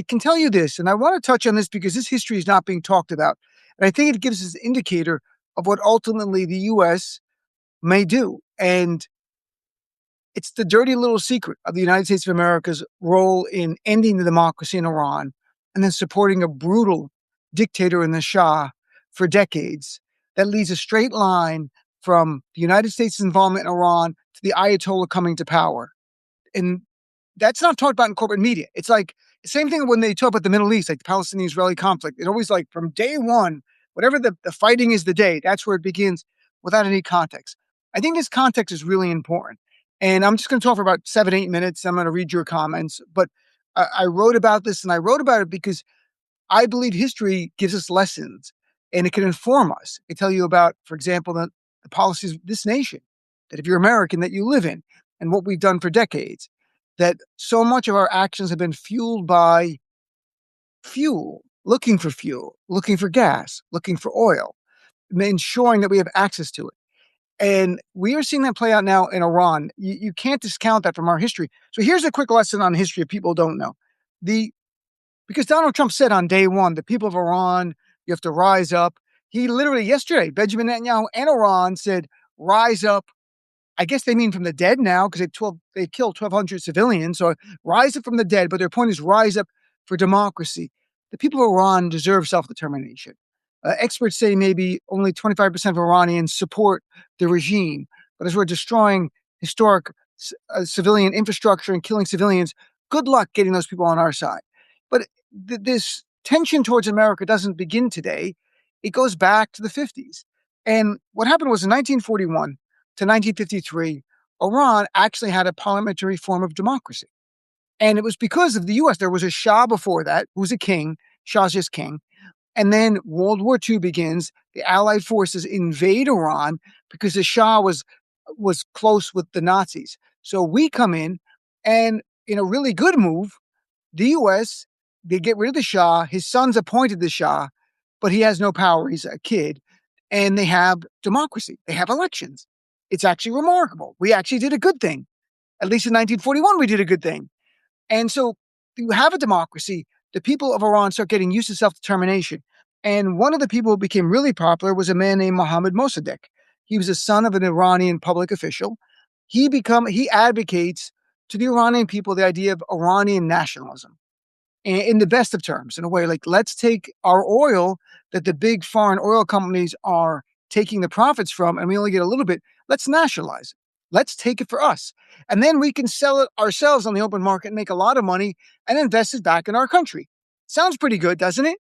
I can tell you this, and I want to touch on this because this history is not being talked about. And I think it gives us an indicator of what ultimately the US may do. And it's the dirty little secret of the United States of America's role in ending the democracy in Iran and then supporting a brutal dictator in the Shah for decades that leads a straight line from the United States' involvement in Iran to the Ayatollah coming to power. And that's not talked about in corporate media. It's like the same thing when they talk about the Middle East, like the Palestinian-Israeli conflict. It's always like from day one, whatever the fighting is the day, that's where it begins without any context. I think this context is really important. And I'm just going to talk for about 7, 8 minutes. I'm going to read your comments. But I wrote about this, and I wrote about it because I believe history gives us lessons and it can inform us. It can tell you about, for example, the policies of this nation, that if you're American, that you live in, and what we've done for decades, that so much of our actions have been fueled by fuel, looking for gas, looking for oil, ensuring that we have access to it. And we are seeing that play out now in Iran. You can't discount that from our history. So here's a quick lesson on history if people don't know. Because Donald Trump said on day one, the people of Iran, you have to rise up. He literally yesterday, Benjamin Netanyahu and Iran said, rise up. I guess they mean from the dead now because they killed 1,200 civilians. So rise up from the dead. But their point is rise up for democracy. The people of Iran deserve self-determination. Experts say maybe only 25% of Iranians support the regime. But as we're destroying historic civilian infrastructure and killing civilians, good luck getting those people on our side. But this tension towards America doesn't begin today. It goes back to the 50s. And what happened was in 1941 to 1953, Iran actually had a parliamentary form of democracy. And it was because of the US. There was a Shah before that, who was a king. Shah's just king. And then World War II begins. The Allied forces invade Iran because the Shah was close with the Nazis. So we come in, and in a really good move, the US, they get rid of the Shah. His son's appointed the Shah, but he has no power. He's a kid. And they have democracy. They have elections. It's actually remarkable. We actually did a good thing. At least in 1941, we did a good thing. And so you have a democracy. The people of Iran start getting used to self-determination. And one of the people who became really popular was a man named Mohammad Mossadegh. He was the son of an Iranian public official. He advocates to the Iranian people the idea of Iranian nationalism in the best of terms, in a way like, let's take our oil that the big foreign oil companies are taking the profits from, and we only get a little bit. Let's nationalize it. Let's take it for us. And then we can sell it ourselves on the open market and make a lot of money and invest it back in our country. Sounds pretty good, doesn't it?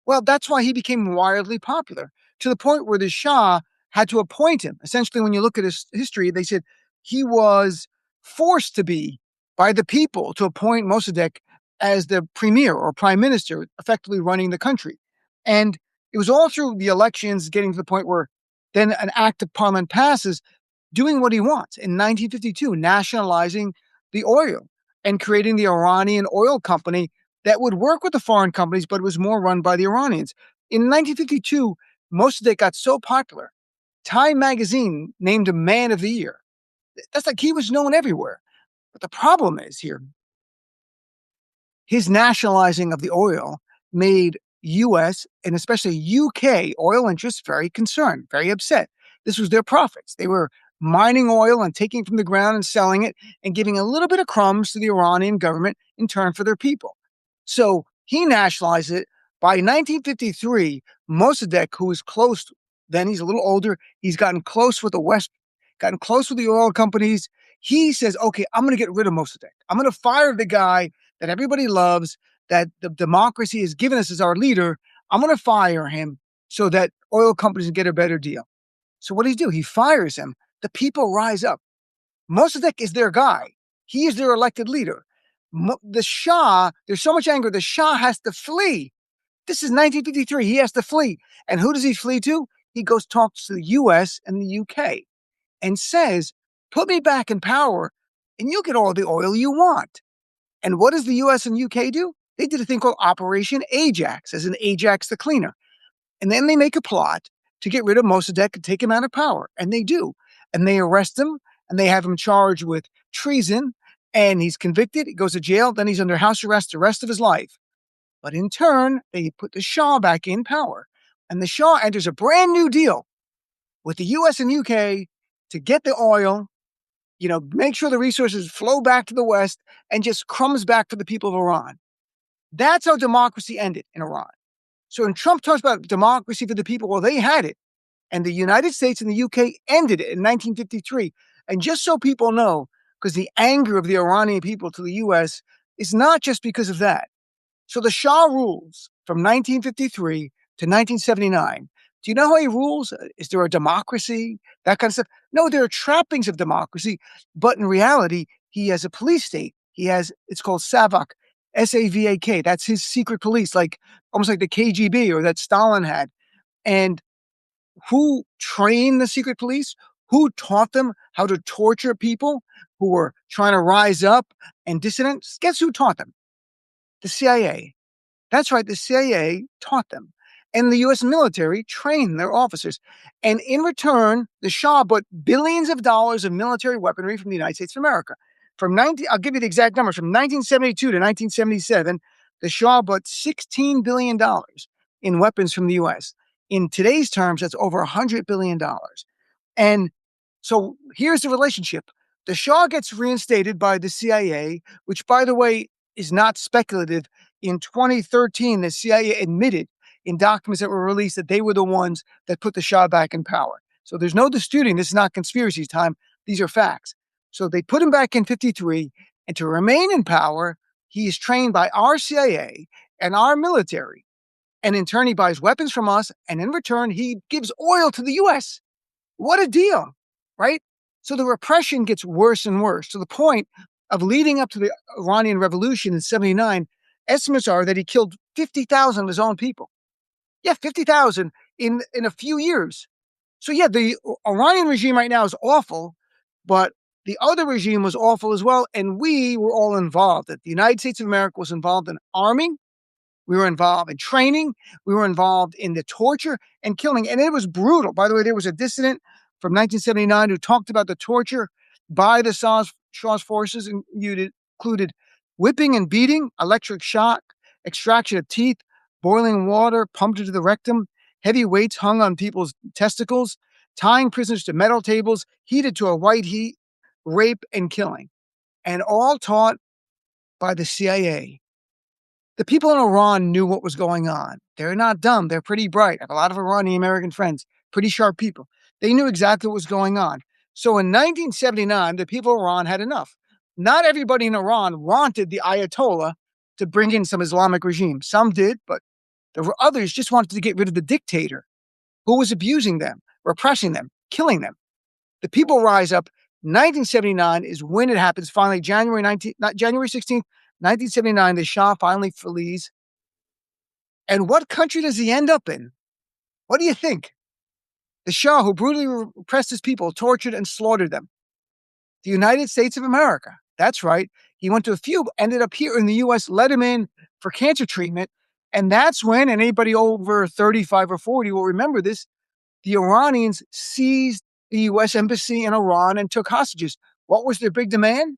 Well, that's why he became wildly popular, to the point where the Shah had to appoint him. Essentially, when you look at his history, they said he was forced to be by the people to appoint Mossadegh as the premier or prime minister, effectively running the country. And it was all through the elections getting to the point where then an act of parliament passes doing what he wants. In 1952, nationalizing the oil and creating the Iranian oil company that would work with the foreign companies, but it was more run by the Iranians. In 1952, Mossadegh got so popular, Time magazine named him Man of the Year. That's like he was known everywhere. But the problem is here, his nationalizing of the oil made US and especially UK oil interests very concerned, very upset. This was their profits. They were mining oil and taking it from the ground and selling it and giving a little bit of crumbs to the Iranian government in turn for their people. So he nationalized it. By 1953, Mossadegh, who was close, then he's a little older, he's gotten close with the West, gotten close with the oil companies. He says, okay, I'm going to get rid of Mossadegh. I'm going to fire the guy that everybody loves, that the democracy has given us as our leader. I'm going to fire him so that oil companies can get a better deal. So what does he do? He fires him. The people rise up. Mossadegh is their guy. He is their elected leader. The Shah, there's so much anger, the Shah has to flee. This is 1953. He has to flee. And who does he flee to? He goes talks to the US and the UK and says, put me back in power and you'll get all the oil you want. And what does the US and UK do? They did a thing called Operation Ajax, as in Ajax the cleaner. And then they make a plot to get rid of Mossadegh and take him out of power. And they do. And they arrest him and they have him charged with treason. And he's convicted. He goes to jail. Then he's under house arrest the rest of his life. But in turn, they put the Shah back in power. And the Shah enters a brand new deal with the US and UK to get the oil, make sure the resources flow back to the West and just crumbs back for the people of Iran. That's how democracy ended in Iran. So when Trump talks about democracy for the people, well, they had it. And the United States and the UK ended it in 1953. And just so people know, because the anger of the Iranian people to the US is not just because of that. So the Shah rules from 1953 to 1979. Do you know how he rules? Is there a democracy? That kind of stuff? No, there are trappings of democracy, but in reality, he has a police state. It's called SAVAK, SAVAK. That's his secret police, almost like the KGB or that Stalin had. And who trained the secret police? Who taught them how to torture people who were trying to rise up and dissidents? Guess who taught them? The CIA. That's right, the CIA taught them. And the US military trained their officers. And in return, the Shah bought billions of dollars of military weaponry from the United States of America. I'll give you the exact numbers. From 1972 to 1977, the Shah bought $16 billion in weapons from the US. In today's terms, that's over $100 billion. And so here's the relationship. The Shah gets reinstated by the CIA, which, by the way, is not speculative. In 2013, the CIA admitted in documents that were released that they were the ones that put the Shah back in power. So there's no disputing. This is not conspiracy time. These are facts. So they put him back in 53, and to remain in power, he is trained by our CIA and our military. And in turn, he buys weapons from us, and in return, he gives oil to the US. What a deal, right? So the repression gets worse and worse to the point of leading up to the Iranian Revolution in 79. Estimates are that he killed 50,000 of his own people. Yeah, 50,000 in a few years. So yeah, the Iranian regime right now is awful, but the other regime was awful as well, and we were all involved. The United States of America was involved in arming, we were involved in training, we were involved in the torture and killing, and it was brutal. By the way, there was a dissident from 1979 who talked about the torture by the Shah's forces, and included whipping and beating, electric shock, extraction of teeth, boiling water pumped into the rectum, heavy weights hung on people's testicles, tying prisoners to metal tables, heated to a white heat, rape and killing, and all taught by the CIA. The people in Iran knew what was going on. They're not dumb. They're pretty bright. I have a lot of Iranian American friends, pretty sharp people. They knew exactly what was going on. So in 1979, the people of Iran had enough. Not everybody in Iran wanted the Ayatollah to bring in some Islamic regime. Some did, but there were others just wanted to get rid of the dictator who was abusing them, repressing them, killing them. The people rise up. 1979 is when it happens. Finally, January 16th, 1979, the Shah finally flees. And what country does he end up in? What do you think? The Shah, who brutally repressed his people, tortured and slaughtered them. The United States of America. That's right. He went to a few, ended up here in the US, let him in for cancer treatment. And that's when, and anybody over 35 or 40 will remember this, the Iranians seized the US embassy in Iran and took hostages. What was their big demand?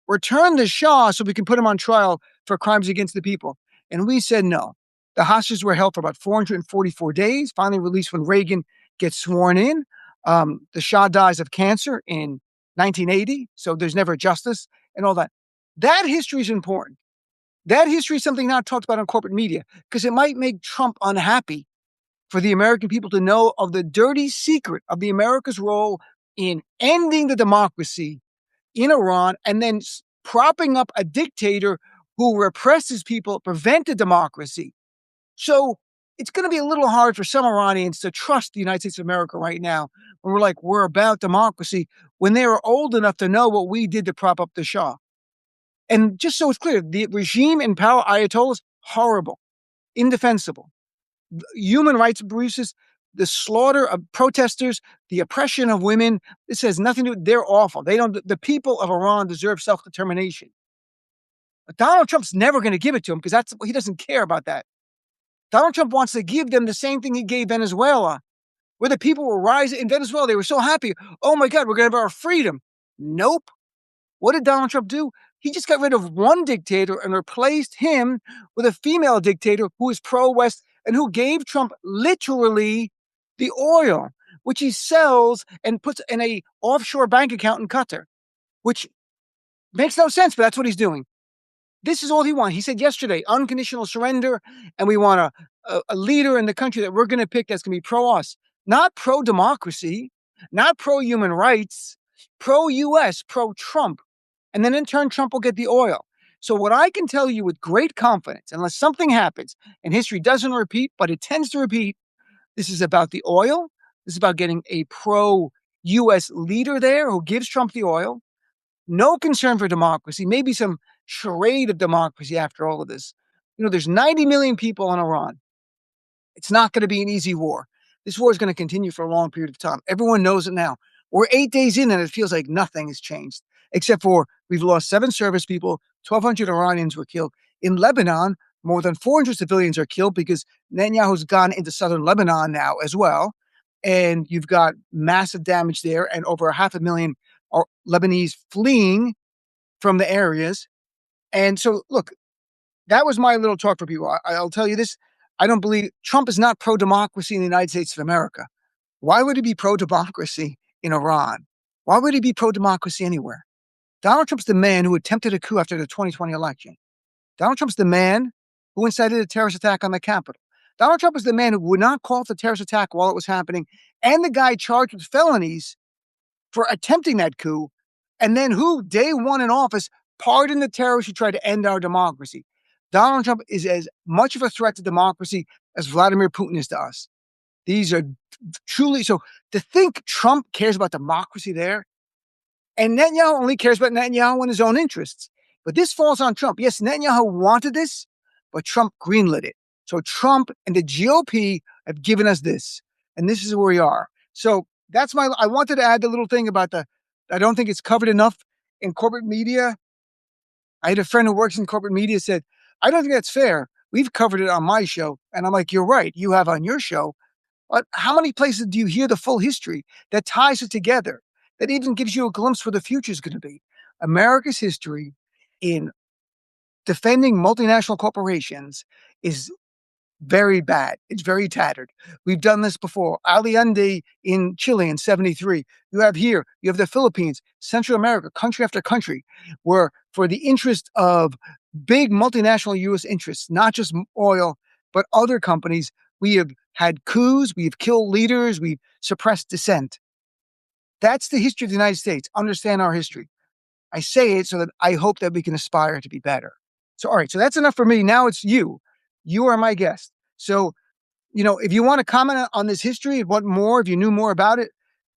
Return the Shah so we can put him on trial for crimes against the people. And we said no. The hostages were held for about 444 days, finally released when Reagan gets sworn in. The Shah dies of cancer in 1980, so there's never justice and all that. That history is important. That history is something not talked about in corporate media because it might make Trump unhappy for the American people to know of the dirty secret of the America's role in ending the democracy in Iran and then propping up a dictator who represses people, prevented democracy. So it's going to be a little hard for some Iranians to trust the United States of America right now when we're about democracy when they were old enough to know what we did to prop up the Shah. And just so it's clear, the regime in power, Ayatollahs, horrible, indefensible. Human rights abuses, the slaughter of protesters, the oppression of women. This has nothing to do. They're awful. The people of Iran deserve self-determination. But Donald Trump's never going to give it to them because he doesn't care about that. Donald Trump wants to give them the same thing he gave Venezuela, where the people were rising in Venezuela. They were so happy. Oh my God, we're going to have our freedom. Nope. What did Donald Trump do? He just got rid of one dictator and replaced him with a female dictator who is pro-West and who gave Trump literally the oil, which he sells and puts in a offshore bank account in Qatar, which makes no sense, but that's what he's doing. This is all he wants. He said yesterday, unconditional surrender, and we want a leader in the country that we're going to pick that's going to be pro-us, not pro-democracy, not pro-human rights, pro-US, pro-Trump. And then in turn, Trump will get the oil. So what I can tell you with great confidence, unless something happens, and history doesn't repeat, but it tends to repeat, this is about the oil. This is about getting a pro-US leader there who gives Trump the oil. No concern for democracy, maybe some charade of democracy after all of this. There's 90 million people in Iran. It's not going to be an easy war. This war is going to continue for a long period of time. Everyone knows it now. We're 8 days in and it feels like nothing has changed, except for we've lost 7 service people, 1,200 Iranians were killed. In Lebanon, more than 400 civilians are killed because Netanyahu's gone into southern Lebanon now as well. And you've got massive damage there and over 500,000 Lebanese fleeing from the areas. And so, look, that was my little talk for people. I'll tell you this. I don't believe Trump is not pro-democracy in the United States of America. Why would he be pro-democracy in Iran? Why would he be pro-democracy anywhere? Donald Trump's the man who attempted a coup after the 2020 election. Donald Trump's the man who incited a terrorist attack on the Capitol. Donald Trump is the man who would not call for the terrorist attack while it was happening, and the guy charged with felonies for attempting that coup, and then who, day one in office, pardoned the terrorists who tried to end our democracy. Donald Trump is as much of a threat to democracy as Vladimir Putin is to us. These are truly, so to think Trump cares about democracy there, and Netanyahu only cares about Netanyahu and his own interests. But this falls on Trump. Yes, Netanyahu wanted this, but Trump greenlit it. So Trump and the GOP have given us this, and this is where we are. So I wanted to add the little thing about I don't think it's covered enough in corporate media. I had a friend who works in corporate media said, I don't think that's fair. We've covered it on my show. And I'm like, you're right. You have on your show. But how many places do you hear the full history that ties it together, that even gives you a glimpse where the future is going to be? America's history in defending multinational corporations is very bad. It's very tattered. We've done this before. Allende in Chile in 1973. You have the Philippines, Central America, country after country, where for the interest of big multinational U.S. interests, not just oil, but other companies, we have had coups, we've killed leaders, we've suppressed dissent. That's the history of the United States. Understand our history. I say it so that I hope that we can aspire to be better. So, all right, so that's enough for me. Now it's you. You are my guest. So, if you want to comment on this history, if you knew more about it,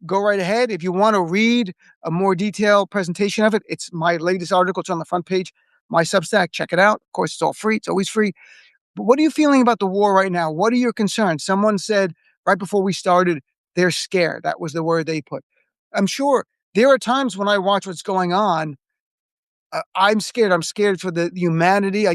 go right ahead. If you want to read a more detailed presentation of it, it's my latest article. It's on the front page, my Substack. Check it out. Of course, it's all free. It's always free. But what are you feeling about the war right now? What are your concerns? Someone said right before we started, they're scared. That was the word they put. I'm sure there are times when I watch what's going on, I'm scared. I'm scared for the humanity. I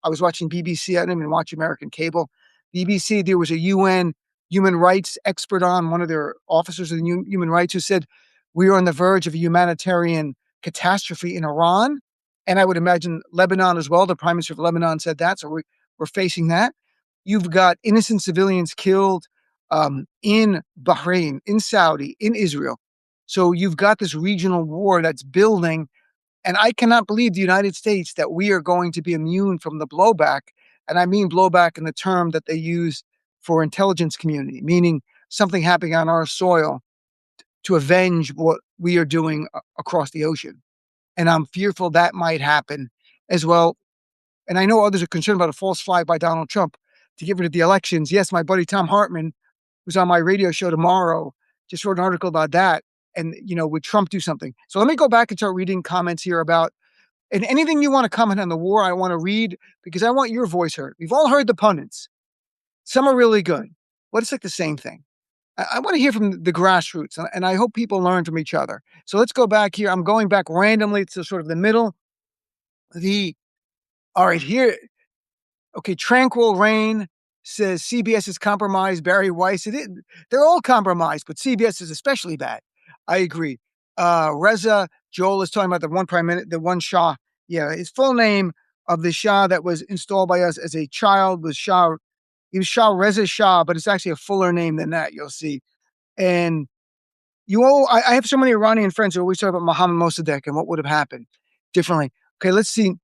was watching BBC. I didn't even watch American cable. BBC, there was a UN human rights expert on, one of their officers of the human rights, who said, we are on the verge of a humanitarian catastrophe in Iran. And I would imagine Lebanon as well. The prime minister of Lebanon said that. So we're facing that. You've got innocent civilians killed in Bahrain, in Saudi, in Israel. So you've got this regional war that's building. And I cannot believe the United States that we are going to be immune from the blowback. And I mean blowback in the term that they use for intelligence community, meaning something happening on our soil to avenge what we are doing across the ocean. And I'm fearful that might happen as well. And I know others are concerned about a false flag by Donald Trump to get rid of the elections. Yes, my buddy Tom Hartman, who's on my radio show tomorrow, just wrote an article about that. And, would Trump do something? So let me go back and start reading comments here about, and anything you want to comment on the war, I want to read because I want your voice heard. We've all heard the pundits. Some are really good, but it's like the same thing. I want to hear from the grassroots, and I hope people learn from each other. So let's go back here. I'm going back randomly to sort of the middle. All right, here. Okay, Tranquil Rain says CBS is compromised. Barry Weiss, they're all compromised, but CBS is especially bad. I agree. Reza Joel is talking about the one Shah Yeah, his full name of the Shah that was installed by us as a child was Shah. He was Shah Reza Shah, but it's actually a fuller name than that. You'll see. And I have so many Iranian friends who always talk about Mohammad Mossadegh and what would have happened differently. Okay, let's see.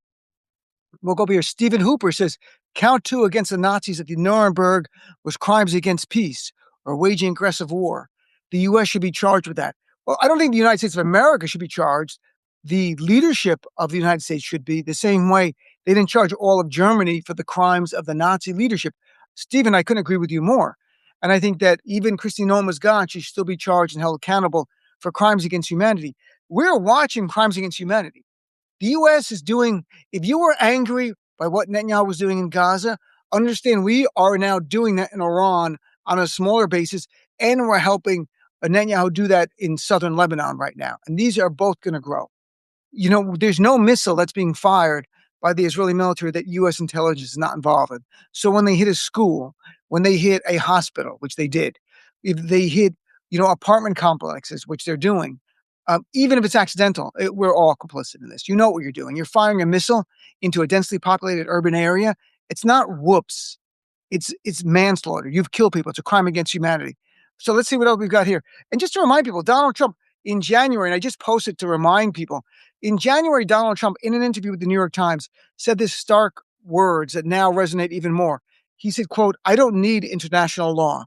We'll go over here. Stephen Hooper says count two against the Nazis at the Nuremberg was crimes against peace or waging aggressive war. The U.S. should be charged with that. Well, I don't think the United States of America should be charged. The leadership of the United States should be the same way they didn't charge all of Germany for the crimes of the Nazi leadership. Stephen, I couldn't agree with you more. And I think that even Christine Noma's gone, she should still be charged and held accountable for crimes against humanity. We're watching crimes against humanity. The U.S. is doing, if you were angry by what Netanyahu was doing in Gaza, understand we are now doing that in Iran on a smaller basis, and we're helping Netanyahu do that in southern Lebanon right now. And these are both going to grow. There's no missile that's being fired by the Israeli military that U.S. intelligence is not involved in. So when they hit a school, when they hit a hospital, which they did, if they hit, apartment complexes, which they're doing, even if it's accidental, we're all complicit in this. You know what you're doing. You're firing a missile into a densely populated urban area. It's not whoops. It's manslaughter. You've killed people. It's a crime against humanity. So let's see what else we've got here. And just to remind people, Donald Trump in January, and I just posted to remind people, in January, Donald Trump, in an interview with the New York Times, said this stark words that now resonate even more. He said, quote, "I don't need international law,"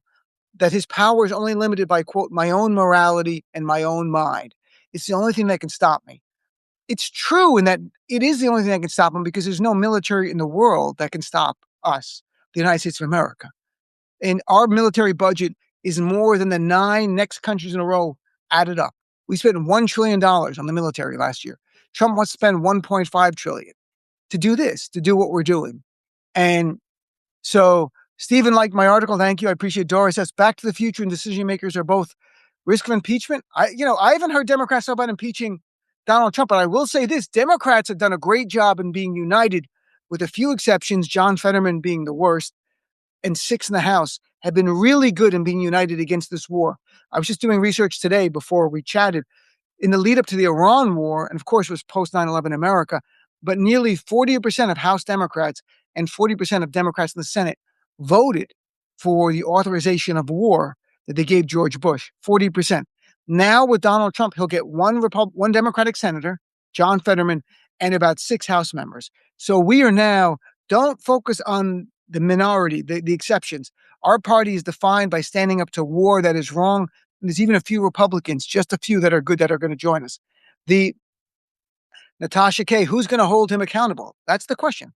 that his power is only limited by, quote, "my own morality and my own mind. It's the only thing that can stop me." It's true in that it is the only thing that can stop him because there's no military in the world that can stop us, the United States of America. And our military budget is more than the 9 next countries in a row added up. We spent $1 trillion on the military last year. Trump wants to spend $1.5 trillion to do this, to do what we're doing. And so Stephen liked my article. Thank you. I appreciate Doris. Says Back to the Future and decision makers are both risk of impeachment. I haven't heard Democrats talk about impeaching Donald Trump, but I will say this. Democrats have done a great job in being united, with a few exceptions, John Fetterman being the worst, and 6 in the House, have been really good in being united against this war. I was just doing research today before we chatted. In the lead up to the Iran war, and of course it was post 9/11 America, but nearly 40% of House Democrats and 40% of Democrats in the Senate voted for the authorization of war that they gave George Bush, 40%. Now with Donald Trump, he'll get one Democratic senator, John Fetterman, and about 6 House members. So we are now, don't focus on the minority, the exceptions. Our party is defined by standing up to war that is wrong. And there's even a few Republicans, just a few that are good, that are going to join us. The Natasha K, who's going to hold him accountable? That's the question.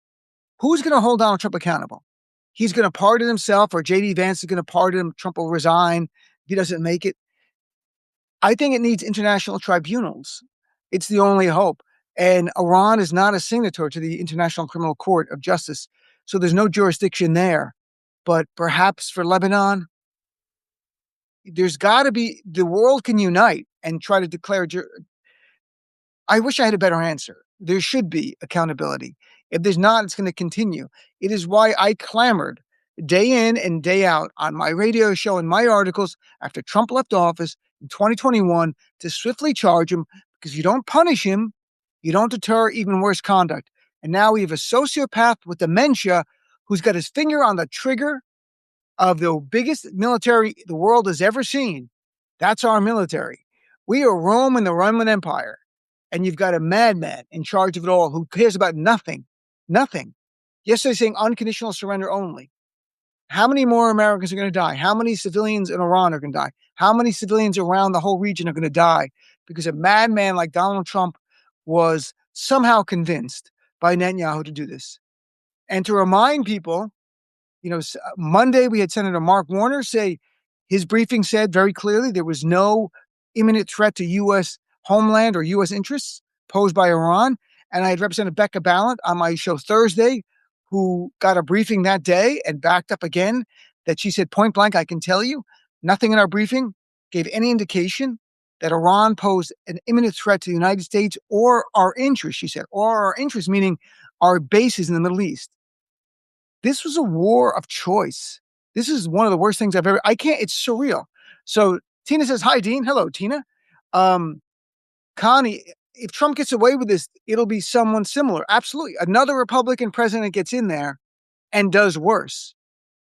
Who's going to hold Donald Trump accountable? He's going to pardon himself, or J.D. Vance is going to pardon him. Trump will resign if he doesn't make it. I think it needs international tribunals. It's the only hope. And Iran is not a signatory to the International Criminal Court of Justice, so there's no jurisdiction there. But perhaps for Lebanon, there's got to be, the world can unite and try to declare. I wish I had a better answer. There should be accountability. If there's not, it's going to continue. It is why I clamored day in and day out on my radio show and my articles after Trump left office in 2021 to swiftly charge him, because you don't punish him, you don't deter even worse conduct. And now we have a sociopath with dementia who's got his finger on the trigger of the biggest military the world has ever seen. That's our military. We are Rome and the Roman Empire. And you've got a madman in charge of it all who cares about nothing. Nothing. Yesterday saying unconditional surrender only. How many more Americans are going to die? How many civilians in Iran are going to die? How many civilians around the whole region are going to die because a madman like Donald Trump was somehow convinced by Netanyahu to do this? And to remind people, Monday we had Senator Mark Warner say his briefing said very clearly there was no imminent threat to U.S. homeland or U.S. interests posed by Iran. And I had Representative Becca Ballant on my show Thursday, who got a briefing that day and backed up again that she said point blank, I can tell you, nothing in our briefing gave any indication that Iran posed an imminent threat to the United States or our interests, she said, or our interests, meaning our bases in the Middle East. This was a war of choice. This is one of the worst things it's surreal. So Tina says, hi, Dean. Hello, Tina. Connie, if Trump gets away with this, it'll be someone similar. Absolutely. Another Republican president gets in there and does worse.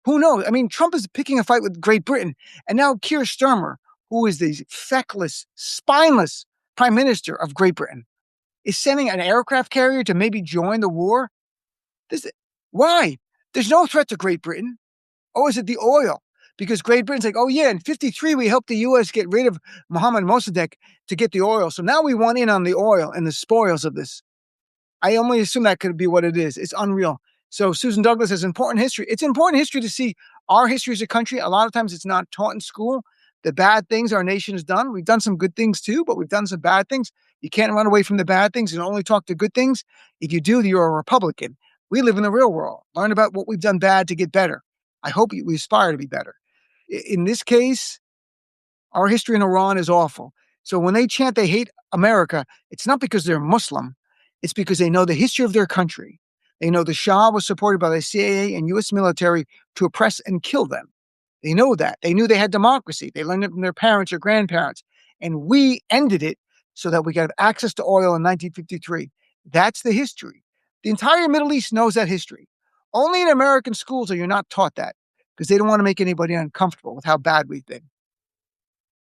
Who knows? I mean, Trump is picking a fight with Great Britain. And now Keir Starmer, who is the feckless, spineless prime minister of Great Britain, is sending an aircraft carrier to maybe join the war. This, why? There's no threat to Great Britain. Oh, is it the oil? Because Great Britain's like, oh yeah, in 53, we helped the U.S. get rid of Mohammed Mossadegh to get the oil. So now we want in on the oil and the spoils of this. I only assume that could be what it is. It's unreal. So Susan Douglas has important history. It's important history to see our history as a country. A lot of times it's not taught in school. The bad things our nation has done. We've done some good things too, but we've done some bad things. You can't run away from the bad things and only talk to good things. If you do, you're a Republican. We live in the real world. Learn about what we've done bad to get better. I hope we aspire to be better. In this case, our history in Iran is awful. So when they chant they hate America, it's not because they're Muslim. It's because they know the history of their country. They know the Shah was supported by the CIA and US military to oppress and kill them. They know that. They knew they had democracy. They learned it from their parents or grandparents. And we ended it so that we got access to oil in 1953. That's the history. The entire Middle East knows that history. Only in American schools are you not taught that because they don't want to make anybody uncomfortable with how bad we've been.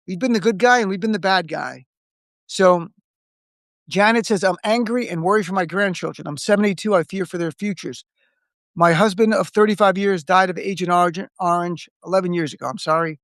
We've been the good guy and we've been the bad guy. So Janet says, I'm angry and worried for my grandchildren. I'm 72. I fear for their futures. My husband of 35 years died of Agent Orange 11 years ago. I'm sorry.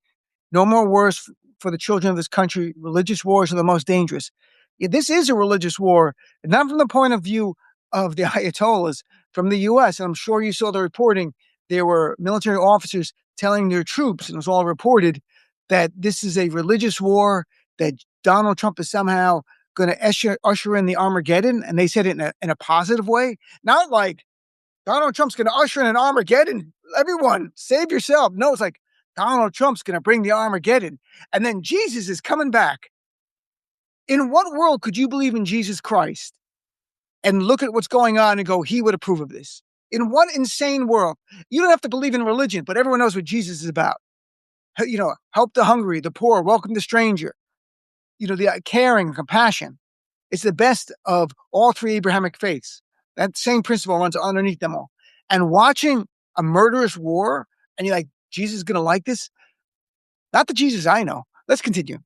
No more wars for the children of this country. Religious wars are the most dangerous. Yeah, this is a religious war, not from the point of view of the Ayatollahs, from the U.S. And I'm sure you saw the reporting. There were military officers telling their troops, and it was all reported, that this is a religious war, that Donald Trump is somehow going to usher in the Armageddon. And they said it in a positive way, not like Donald Trump's going to usher in an Armageddon. Everyone, save yourself. No, it's like Donald Trump's going to bring the Armageddon. And then Jesus is coming back. In what world could you believe in Jesus Christ and look at what's going on and go, he would approve of this? In what insane world? You don't have to believe in religion, but everyone knows what Jesus is about. You know, help the hungry, the poor, welcome the stranger. You know, the caring, compassion. It's the best of all three Abrahamic faiths. That same principle runs underneath them all. And watching a murderous war, and you're like, Jesus is going to like this? Not the Jesus I know. Let's continue.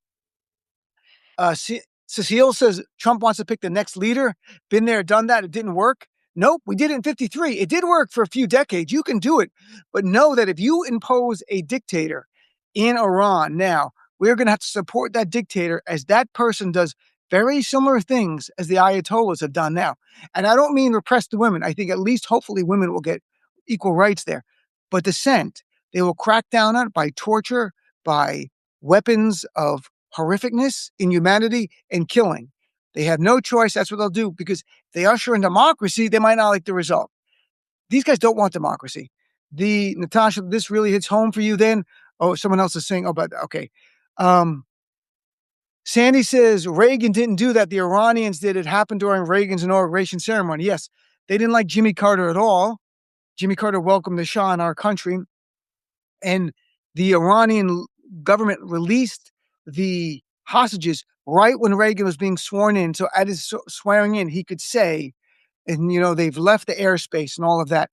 Cecile says Trump wants to pick the next leader. Been there, done that. It didn't work. Nope, we did it in 53. It did work for a few decades. You can do it. But know that if you impose a dictator in Iran now, we're going to have to support that dictator as that person does very similar things as the Ayatollahs have done now. And I don't mean repress the women. I think at least hopefully women will get equal rights there. But dissent, they will crack down on it by torture, by weapons of horrificness, inhumanity, and killing. They have no choice. That's what they'll do because if they usher in democracy, they might not like the result. These guys don't want democracy. Natasha, this really hits home for you then? Oh, someone else is saying, oh, but okay. Sandy says Reagan didn't do that. The Iranians did. It happened during Reagan's inauguration ceremony. Yes, they didn't like Jimmy Carter at all. Jimmy Carter welcomed the Shah in our country. And the Iranian government released the hostages right when Reagan was being sworn in. So at his swearing in, he could say, and, you know, they've left the airspace and all of that.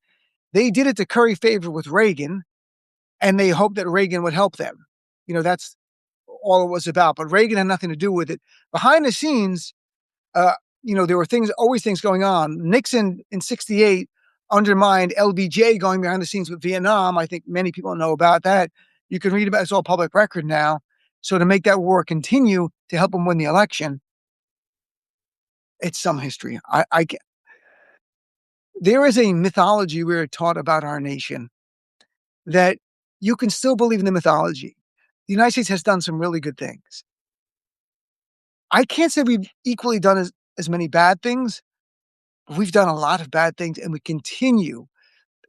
They did it to curry favor with Reagan, and they hoped that Reagan would help them. You know, that's all it was about. But Reagan had nothing to do with it. Behind the scenes, you know, there were always things going on. Nixon in 68 undermined LBJ going behind the scenes with Vietnam. I think many people know about that. You can read about it. It's all public record now. So to make that war continue to help him win the election, it's some history. There is a mythology we're taught about our nation that you can still believe in the mythology. The United States has done some really good things. I can't say we've equally done as many bad things. But we've done a lot of bad things and we continue.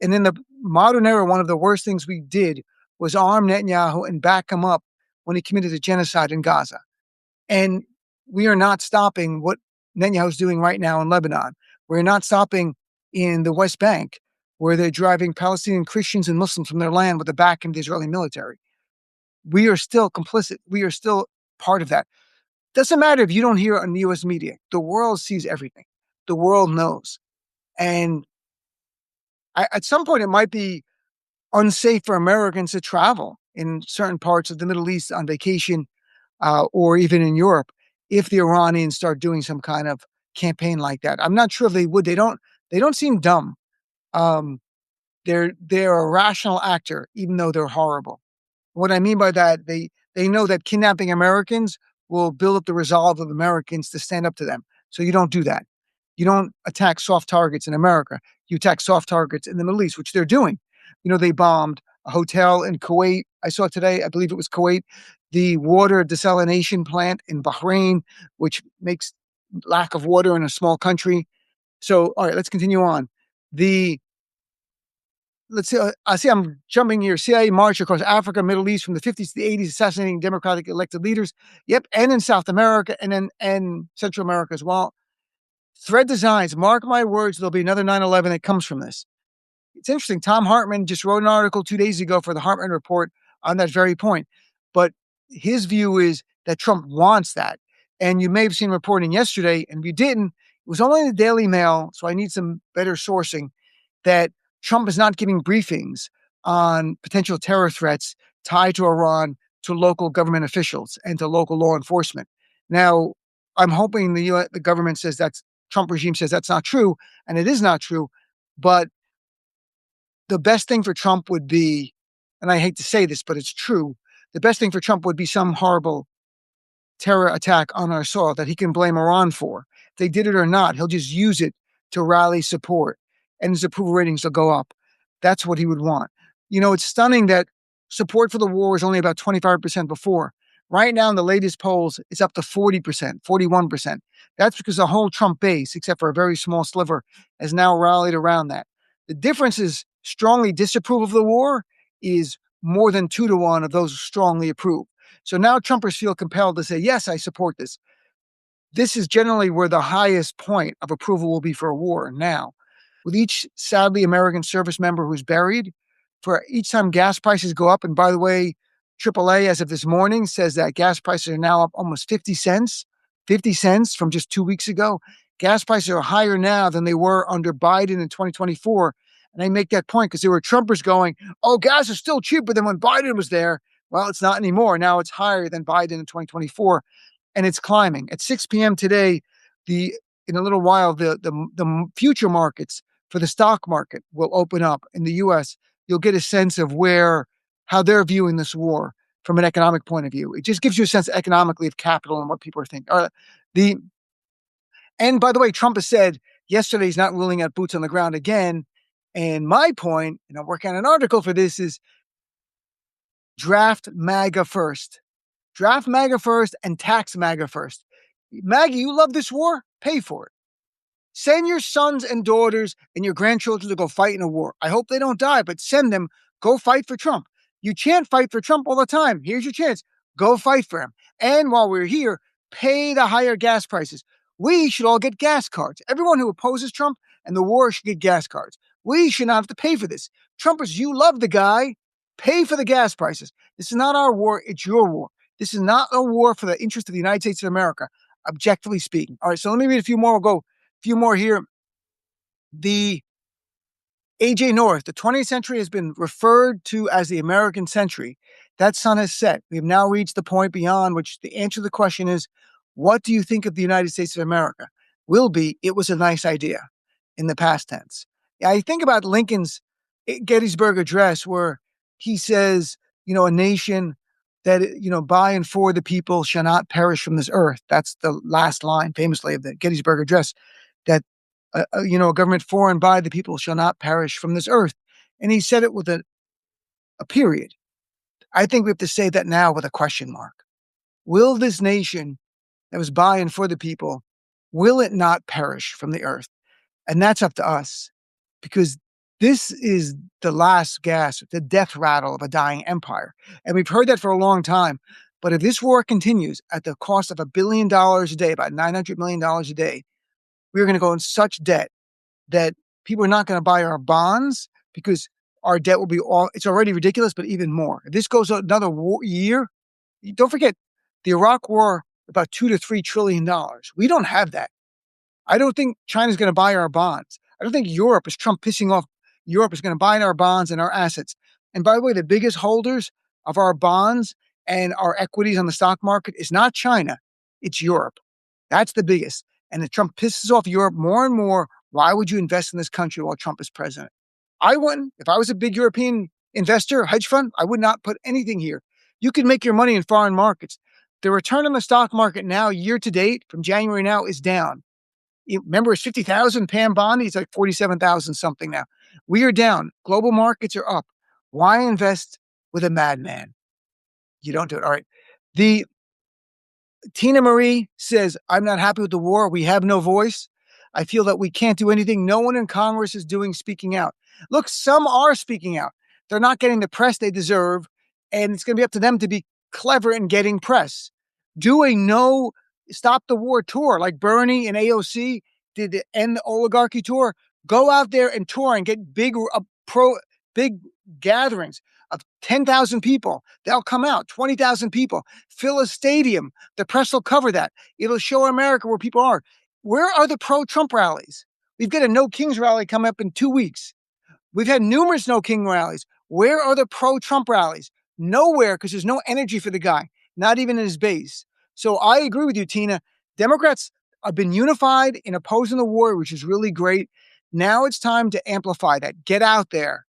And in the modern era, one of the worst things we did was arm Netanyahu and back him up when he committed a genocide in Gaza. And we are not stopping what Netanyahu is doing right now in Lebanon. We're not stopping in the West Bank, where they're driving Palestinian Christians and Muslims from their land with the backing of the Israeli military. We are still complicit. We are still part of that. Doesn't matter if you don't hear it on the US media. The world sees everything. The world knows. And at some point, it might be unsafe for Americans to travel in certain parts of the Middle East on vacation, or even in Europe, if the Iranians start doing some kind of campaign like that. I'm not sure if they would. They don't. They don't seem dumb. Um, they're a rational actor, even though they're horrible. What I mean by that, they know that kidnapping Americans will build up the resolve of Americans to stand up to them. So you don't do that. You don't attack soft targets in America. You attack soft targets in the Middle East, which they're doing. They bombed a hotel in Kuwait. I saw today, I believe it was Kuwait, the water desalination plant in Bahrain, which makes lack of water in a small country. So, all right, let's continue on. The let's see. I see. I'm jumping here. CIA march across Africa, Middle East from the 50s to the 80s, assassinating democratic elected leaders. Yep, and in South America, and Central America as well. Thread designs. Mark my words. There'll be another 9/11 that comes from this. It's interesting. Tom Hartman just wrote an article 2 days ago for the Hartman Report on that very point. But his view is that Trump wants that. And you may have seen reporting yesterday, and if you didn't, it was only in the Daily Mail, so I need some better sourcing, that Trump is not giving briefings on potential terror threats tied to Iran to local government officials and to local law enforcement. Now, I'm hoping the government says that's Trump regime says that's not true, and it is not true. But the best thing for Trump would be, and I hate to say this, but it's true, the best thing for Trump would be some horrible terror attack on our soil that he can blame Iran for. If they did it or not, he'll just use it to rally support, and his approval ratings will go up. That's what he would want. It's stunning that support for the war was only about 25% before. Right now, in the latest polls, it's up to 40%, 41%. That's because the whole Trump base, except for a very small sliver, has now rallied around that. The difference is strongly disapprove of the war is more than 2-1 of those who strongly approve. So now Trumpers feel compelled to say, yes, I support this. This is generally where the highest point of approval will be for a war now. With each, sadly, American service member who's buried, for each time gas prices go up, and by the way, AAA, as of this morning, says that gas prices are now up almost 50 cents from just 2 weeks ago. Gas prices are higher now than they were under Biden in 2024. And I make that point because there were Trumpers going, oh, gas is still cheaper than when Biden was there. Well, it's not anymore. Now it's higher than Biden in 2024, and it's climbing. At 6 p.m. today, in a little while, the future markets for the stock market will open up in the U.S. You'll get a sense of how they're viewing this war from an economic point of view. It just gives you a sense economically of capital and what people are thinking. And by the way, Trump has said yesterday he's not ruling out boots on the ground again. And my point, and I'm working on an article for this, is draft MAGA first. Draft MAGA first and tax MAGA first. MAGA, you love this war? Pay for it. Send your sons and daughters and your grandchildren to go fight in a war. I hope they don't die, but send them. Go fight for Trump. You can't fight for Trump all the time. Here's your chance. Go fight for him. And while we're here, pay the higher gas prices. We should all get gas cards. Everyone who opposes Trump and the war should get gas cards. We should not have to pay for this. Trumpers, you love the guy. Pay for the gas prices. This is not our war. It's your war. This is not a war for the interest of the United States of America, objectively speaking. All right, so let me read a few more. We'll go a few more here. The A.J. North, the 20th century has been referred to as the American century. That sun has set. We have now reached the point beyond which the answer to the question is, what do you think of the United States of America? Will be, it was a nice idea in the past tense. Yeah, I think about Lincoln's Gettysburg Address where he says, a nation that, by and for the people shall not perish from this earth. That's the last line, famously, of the Gettysburg Address, that, a government for and by the people shall not perish from this earth. And he said it with a period. I think we have to say that now with a question mark. Will this nation that was by and for the people, will it not perish from the earth? And that's up to us, because this is the last gasp, the death rattle of a dying empire. And we've heard that for a long time. But if this war continues at the cost of $1 billion a day, about $900 million a day, we're going to go in such debt that people are not going to buy our bonds because our debt will be it's already ridiculous, but even more. If this goes another year, don't forget, the Iraq war about $2 to $3 trillion. We don't have that. I don't think China's going to buy our bonds. I don't think Europe, is Trump pissing off Europe, is going to buy our bonds and our assets. And by the way, the biggest holders of our bonds and our equities on the stock market is not China, it's Europe. That's the biggest. And if Trump pisses off Europe more and more, why would you invest in this country while Trump is president? I wouldn't. If I was a big European investor, hedge fund, I would not put anything here. You can make your money in foreign markets. The return on the stock market now, year to date, from January now, is down. Remember, it's 50,000 Pam Bondi. It's like 47,000 something now. We are down. Global markets are up. Why invest with a madman? You don't do it. All right. The Tina Marie says, I'm not happy with the war. We have no voice. I feel that we can't do anything. No one in Congress is speaking out. Look, some are speaking out. They're not getting the press they deserve. And it's going to be up to them to be clever in getting press. Doing no stop the war tour like Bernie and AOC did the end the oligarchy tour. Go out there and tour and get big gatherings of 10,000 people. They'll come out, 20,000 people, fill a stadium. The press will cover that. It'll show America where people are. Where are the pro-Trump rallies? We've got a No Kings rally coming up in 2 weeks. We've had numerous No King rallies. Where are the pro-Trump rallies? Nowhere, because there's no energy for the guy, not even in his base. So I agree with you, Tina. Democrats have been unified in opposing the war, which is really great. Now it's time to amplify that. Get out there.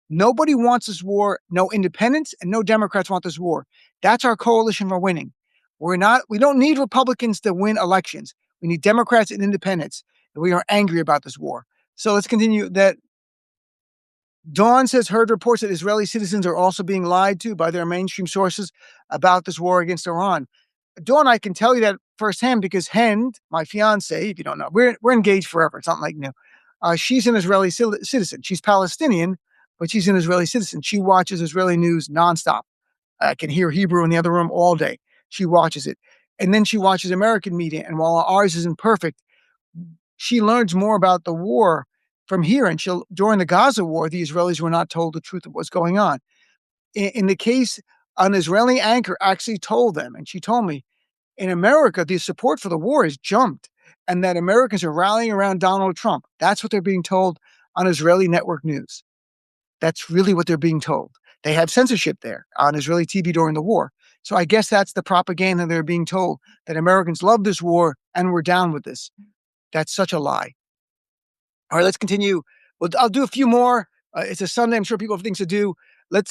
Nobody wants this war. No independents and no Democrats want this war. That's our coalition for winning. We don't need Republicans to win elections. We need Democrats and independents. And we are angry about this war. So let's continue that. Dawn says, heard reports that Israeli citizens are also being lied to by their mainstream sources about this war against Iran. Dawn, I can tell you that firsthand because Hend, my fiance, if you don't know, we're engaged forever. It's not like new. She's an Israeli citizen. She's Palestinian, but she's an Israeli citizen. She watches Israeli news nonstop. I can hear Hebrew in the other room all day. She watches it. And then she watches American media. And while ours isn't perfect, she learns more about the war from here. And during the Gaza war, the Israelis were not told the truth of what's going on. In the case, an Israeli anchor actually told them, and she told me, in America, the support for the war has jumped and that Americans are rallying around Donald Trump. That's what they're being told on Israeli network news. That's really what they're being told. They have censorship there on Israeli TV during the war. So I guess that's the propaganda they're being told, that Americans love this war and we're down with this. That's such a lie. All right, let's continue. Well, I'll do a few more. It's a Sunday. I'm sure people have things to do. All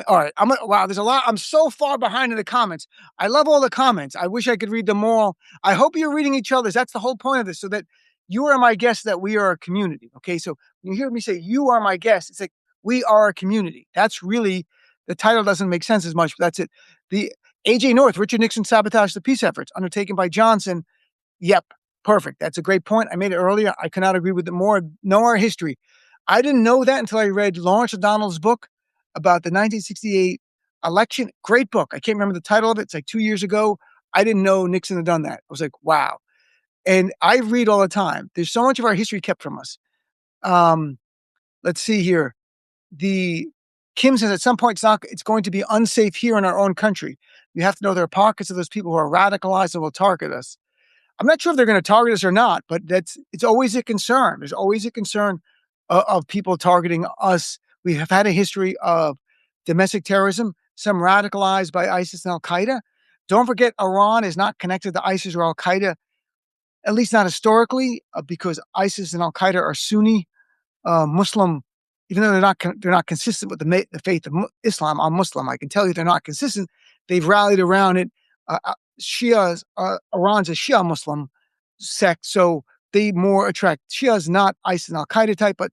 right. Wow, there's a lot. I'm so far behind in the comments. I love all the comments. I wish I could read them all. I hope you're reading each other's. That's the whole point of this, so that you are my guest, that we are a community. Okay. So when you hear me say, you are my guest, it's like, we are a community. That's really, the title doesn't make sense as much, but that's it. The AJ North, Richard Nixon sabotaged the peace efforts undertaken by Johnson. Yep. Perfect. That's a great point. I made it earlier. I cannot agree with it more. Know our history. I didn't know that until I read Lawrence O'Donnell's book about the 1968 election. Great book. I can't remember the title of it. It's like 2 years ago. I didn't know Nixon had done that. I was like, wow. And I read all the time. There's so much of our history kept from us. Let's see here. Kim says at some point it's going to be unsafe here in our own country. You have to know there are pockets of those people who are radicalized and will target us. I'm not sure if they're going to target us or not, but it's always a concern. There's always a concern of people targeting us. We have had a history of domestic terrorism, some radicalized by ISIS and Al-Qaeda. Don't forget, Iran is not connected to ISIS or Al-Qaeda, at least not historically, because ISIS and Al-Qaeda are Sunni Muslim. Even though they're not consistent with the faith of Islam, I'm Muslim. I can tell you they're not consistent. They've rallied around it. Shias, Iran's a Shia Muslim sect, so they more attract Shias, not ISIS and Al-Qaeda type, but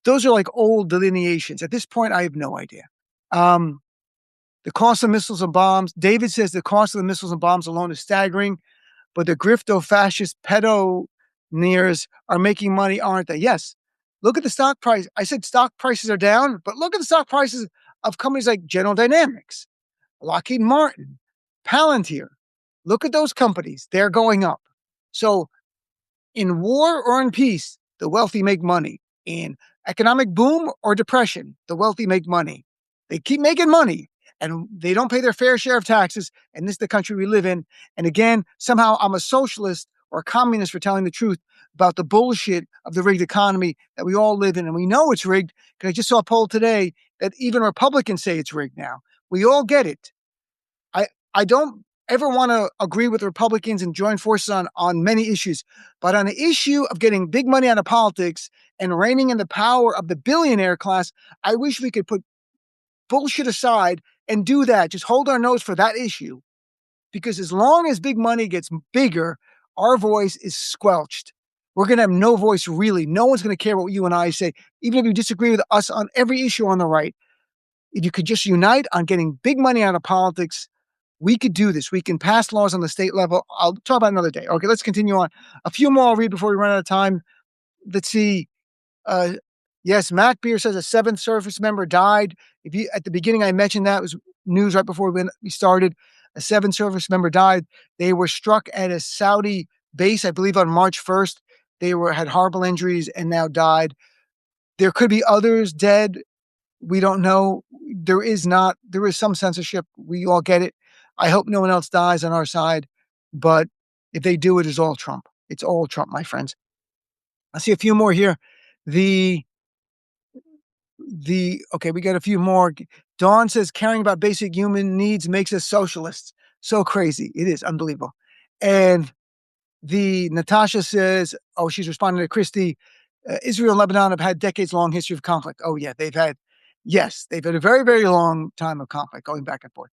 those are like old delineations. At this point, I have no idea. The cost of missiles and bombs. David says the cost of the missiles and bombs alone is staggering, but the grifto-fascist pedo-nears are making money, aren't they? Yes. Look at the stock price. I said stock prices are down, but look at the stock prices of companies like General Dynamics, Lockheed Martin, Palantir. Look at those companies. They're going up. So in war or in peace, the wealthy make money. In economic boom or depression, the wealthy make money. They keep making money. and they don't pay their fair share of taxes, and this is the country we live in. And again, somehow I'm a socialist or a communist for telling the truth about the bullshit of the rigged economy that we all live in. And we know it's rigged because I just saw a poll today that even Republicans say it's rigged now. We all get it. I don't ever want to agree with Republicans and join forces on many issues, but on the issue of getting big money out of politics and reining in the power of the billionaire class, I wish we could put bullshit aside and do that. Just hold our nose for that issue. Because as long as big money gets bigger, our voice is squelched. We're going to have no voice, really. No one's going to care what you and I say, even if you disagree with us on every issue on the right. If you could just unite on getting big money out of politics, we could do this. We can pass laws on the state level. I'll talk about another day. Okay, let's continue on. A few more I'll read before we run out of time. Let's see. Yes, Mac Beer says a 7th service member died. If you at the beginning I mentioned that, it was news right before we started. A 7th service member died. They were struck at a Saudi base, I believe, on March 1st. They had horrible injuries and now died. There could be others dead. We don't know. There is some censorship. We all get it. I hope no one else dies on our side. But if they do, it is all Trump. It's all Trump, my friends. I see a few more here. Okay, we got a few more. Dawn says caring about basic human needs makes us socialists. So crazy. It is unbelievable. And Natasha says, she's responding to Christy. Israel and Lebanon have had decades-long history of conflict. Oh yeah, they've had a very, very long time of conflict going back and forth.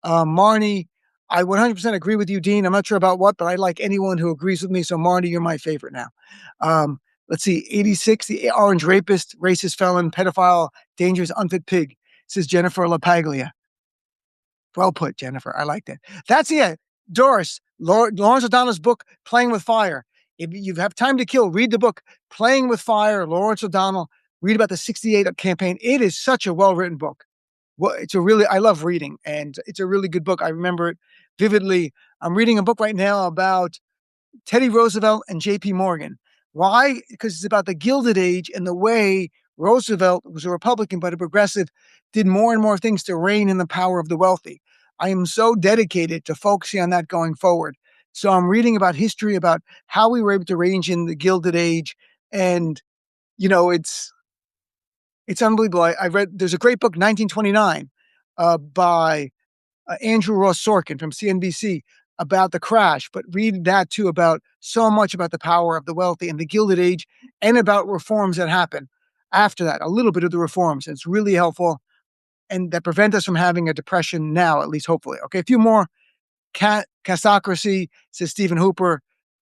Marnie, I 100% agree with you, Dean. I'm not sure about what, but I like anyone who agrees with me. So Marnie, you're my favorite now. Let's see, 86, the orange rapist, racist felon, pedophile, dangerous, unfit pig, says Jennifer LaPaglia. Well put, Jennifer. I like that. That's it. Doris, Lawrence O'Donnell's book, Playing with Fire. If you have time to kill, read the book, Playing with Fire, Lawrence O'Donnell. Read about the 68 campaign. It is such a well-written book. Well, I love reading, and it's a really good book. I remember it vividly. I'm reading a book right now about Teddy Roosevelt and J.P. Morgan. Why? Because it's about the Gilded Age and the way Roosevelt was a Republican, but a progressive, did more and more things to rein in the power of the wealthy. I am so dedicated to focusing on that going forward. So I'm reading about history, about how we were able to rein in the Gilded Age. And, it's unbelievable. I read, there's a great book, 1929, by Andrew Ross Sorkin from CNBC about the crash, but read that too about so much about the power of the wealthy and the Gilded Age and about reforms that happen after that, a little bit of the reforms. It's really helpful and that prevent us from having a depression now, at least hopefully. Okay, a few more. Castocracy, says Stephen Hooper.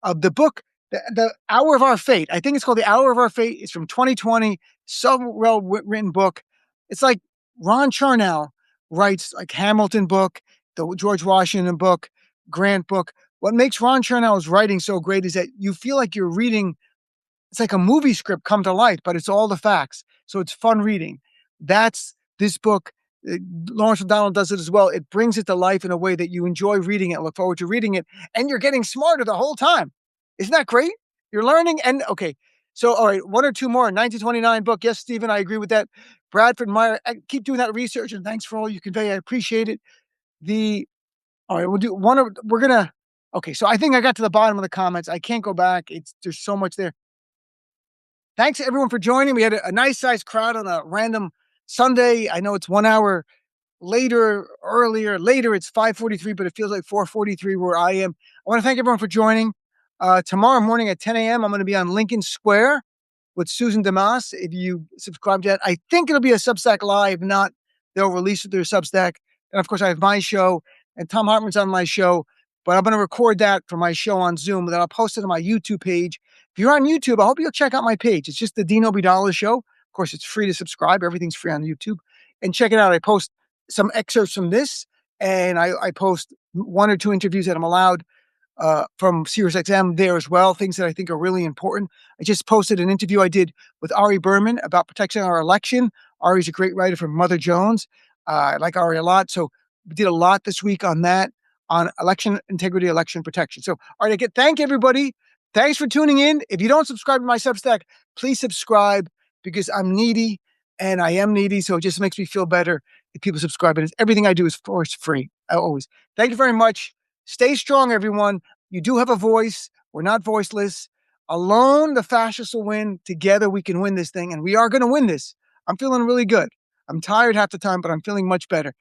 The book, the Hour of Our Fate, I think it's called The Hour of Our Fate. It's from 2020. So well written book. It's like Ron Chernow writes like Hamilton book, the George Washington book, Grant book. What makes Ron Chernow's writing so great is that you feel like you're reading, it's like a movie script come to life, but it's all the facts. So it's fun reading. That's this book. Lawrence O'Donnell does it as well. It brings it to life in a way that you enjoy reading it, look forward to reading it, and you're getting smarter the whole time. Isn't that great? You're learning. And okay, so all right, one or two more. 1929 book. Yes, Stephen, I agree with that. Bradford Meyer, keep doing that research, and thanks for all you convey. I appreciate it. All right, we'll do one. Okay, so I think I got to the bottom of the comments. I can't go back. There's so much there. Thanks everyone for joining. We had a nice sized crowd on a random Sunday. I know it's 1 hour later, it's 5:43, but it feels like 4:43 where I am. I want to thank everyone for joining. Tomorrow morning at 10 a.m., I'm going to be on Lincoln Square with Susan Damas. If you subscribe to that, I think it'll be a Substack Live. If not, they'll release it through Substack. And of course, I have my show, and Tom Hartman's on my show, but I'm going to record that for my show on Zoom, and then I'll post it on my YouTube page. If you're on YouTube, I hope you'll check out my page. It's just the Dean Obeidallah Show. Of course, it's free to subscribe. Everything's free on YouTube. And check it out. I post some excerpts from this, and I post one or two interviews that I'm allowed from SiriusXM there as well, things that I think are really important. I just posted an interview I did with Ari Berman about protecting our election. Ari's a great writer from Mother Jones. I like Ari a lot. So we did a lot this week on that, on election integrity, election protection. So, all right, thank everybody. Thanks for tuning in. If you don't subscribe to my Substack, please subscribe because I'm needy. and I am needy, so it just makes me feel better if people subscribe. And everything I do is force free. I always. Thank you very much. Stay strong, everyone. You do have a voice. We're not voiceless. Alone, the fascists will win. Together, we can win this thing, and we are going to win this. I'm feeling really good. I'm tired half the time, but I'm feeling much better.